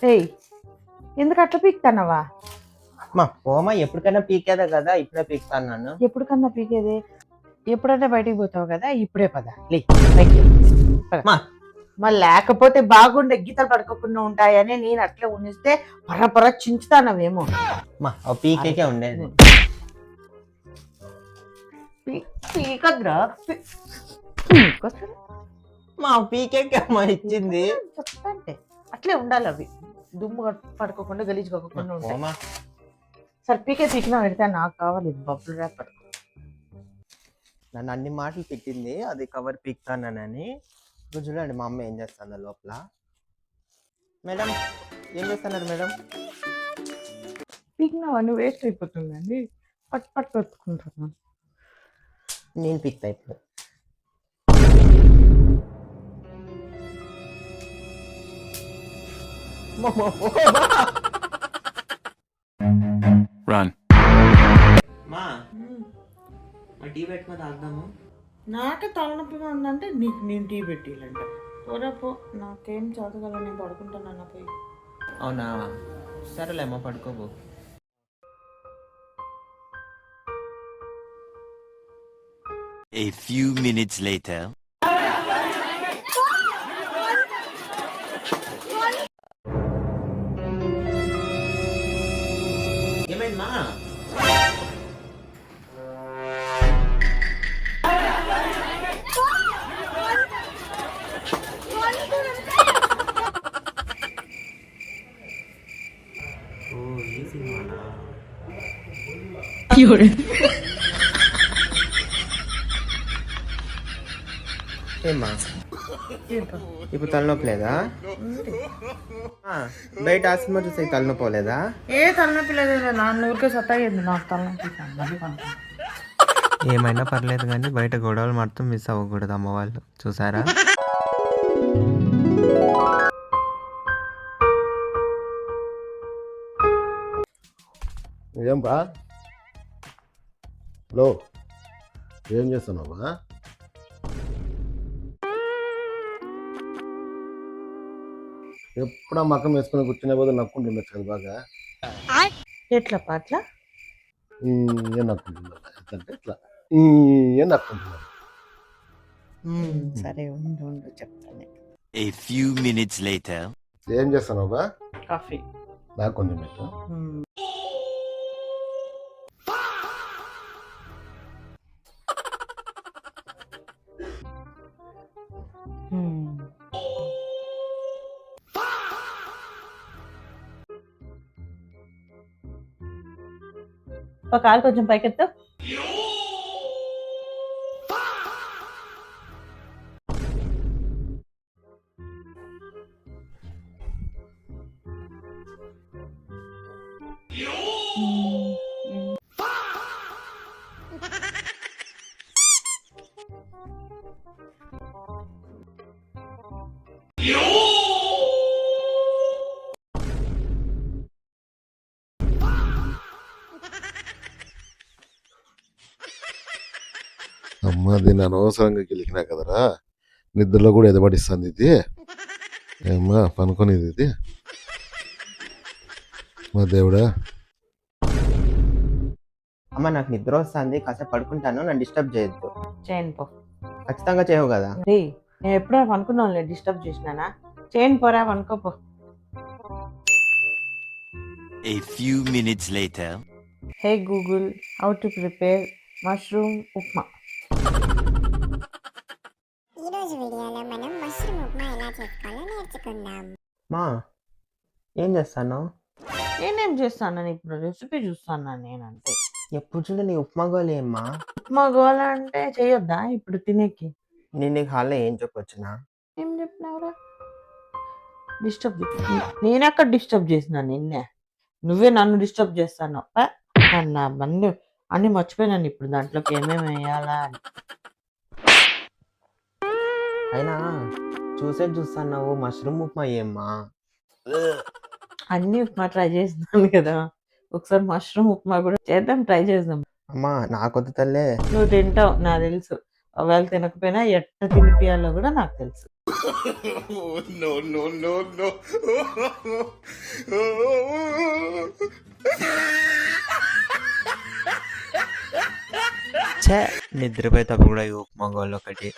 ఏయ్ ఎందుకు అట్లా పీక్తానవా? మా పోమా ఎప్పటికైనా పీకేదే కదా, ఇప్పుడే పీకుతాను నన్ను. ఎప్పటికన్నా పీకేది? ఎప్పుడైనా బయటికి పోతావు కదా, ఇప్పుడే పద లే పైకి. మా మళ్ళీ లేకపోతే బాగుండే గీతలు పడుకోకుండా ఉంటాయని నేను అట్లా ఉనిస్తే పరపర చించుతానవేమో. మా పీకేకే ఉండేది. పీకద్రా మా పీకేకే అమ్మా ఇచ్చింది. చెప్తా అంటే అట్లే ఉండాలి, అవి దుమ్ము పడుకోకుండా గలీజ్ కాకుండా ఉంటాయి. సరే పీకే పీకినా పెడితే నాకు కావాలి బబ్బుల్ ర్యాపర్. నన్ను అన్ని మాటలు తిట్టింది, అది కవర్ పీకుతానని. ఇప్పుడు చూడండి మా అమ్మ ఏం చేస్తాను లోపల. మేడం ఏం చేస్తున్నారు మేడం? పీకినావన్నీ వేస్ట్ అయిపోతుందండి, పట్టు పట్టు వత్తుకుంటున్నాను. నేను పీక్తా ఇప్పుడు. Run. మా టీ పెట్టుకుని తాగుదాము. నాకే తలనొప్పిగా ఉందంటే నీకు నేను టీ పెట్టిలంట. పోరాపో, నాకేం చదవగల, నేను పడుకుంటానన్న పోయి. అవునా, సరేలేమ్మా పడుకోబో. A few minutes later. ఏమైందమ్మా? ఏమ్మా ఇప్పుడు తలనొప్పి లేదా? బయట ఆ సినిమా చూసే తలనొప్పి పోలేదా? ఏ తలనొప్పి లేదు, నాన్న ఊరికే సత్తాయింది నాకు తలనొప్పి. ఏమైనా పర్లేదు కానీ బయట గొడవలు మాత్రం మిస్ అవ్వకూడదు అమ్మ వాళ్ళు, చూసారా? ఏం బా? హలో, ఏం చేస్తున్నావా? ఎప్పుడా మకం వేసుకుని కూర్చునే పోదు నక్కుంటుండొచ్చు కదా బాగా. ఎట్లా పాట్ల ఏం నక్కుంటున్నా అంటే ఇట్లా ఏం నక్కుంటున్నా. సరే ఉండు ఉండు చెప్తాను. A few minutes later. ఏం చేస్తున్నావు బా? కాఫీ. నాకు కొంచెం పెట్టు. ఒక కాలు కొంచెం పైకెత్తు. అమ్మ దీన్ని అనవసరంగా గెలికినా కదరా, నిద్రలో కూడా ఎదబడిస్తుంది ఇది. ఏమ్మా పనుకునేది ఇది? మా దేవుడా. అమ్మ నాకు నిద్ర వస్తుంది, కాసేపు పడుకుంటాను, నన్ను డిస్టర్బ్ చేయొద్దు. చేయను పో. ఖచ్చితంగా చేయవు కదా? నేను ఎప్పుడో పనుకున్నాను, డిస్టర్బ్ చేసినానా? చేయను పోరా, పనుకోపో. A few minutes later. Hey Google, how to prepare mushroom upma. ఈరోజు వీడియోలో మనం మష్రూమ్ ఉప్మా ఎలా చేసుకోవాలో నేర్చుకుందాం. మా ఏం చేస్తాను? నేనేం చేస్తాను, ఇప్పుడు రెసిపీ చూస్తాను నేనంటే. ఎప్పుడు చూడు నీ ఉప్మా గోలే అమ్మా. ఉప్మా గోల అంటే చేయొద్దా ఇప్పుడు తినేకి? నేను నీకు హాల్లో ఏం చెప్పొచ్చునా? ఏం చెప్పినావురా? డిస్టర్బ్. నేనెక్కడ డిస్టర్బ్ చేసినా నిన్నే? నువ్వే నన్ను డిస్టర్బ్ చేస్తాను. నా బండి అన్ని మర్చిపోయినాను ఇప్పుడు, దాంట్లోకి ఏమేమి వేయాలా అని. అయినా చూస్తున్నావు, మష్రూమ్ ఉప్మా ఏమ్మా? అన్ని ఉప్మా ట్రై చేసినాను కదా, ఒకసారి మష్రూమ్ ఉప్మా కూడా చేద్దాం, ట్రై చేద్దాం. అమ్మా నాకొద్దు తల్లే. నువ్వు తింటావు నాకు తెలుసు, ఒకవేళ తినకపోయినా ఎట్ట తినిపియాలో కూడా నాకు తెలుసు. ఛే నిద్రపోయేటప్పుడు కూడా ఈ ఉప్మా గోల్ ఒకటి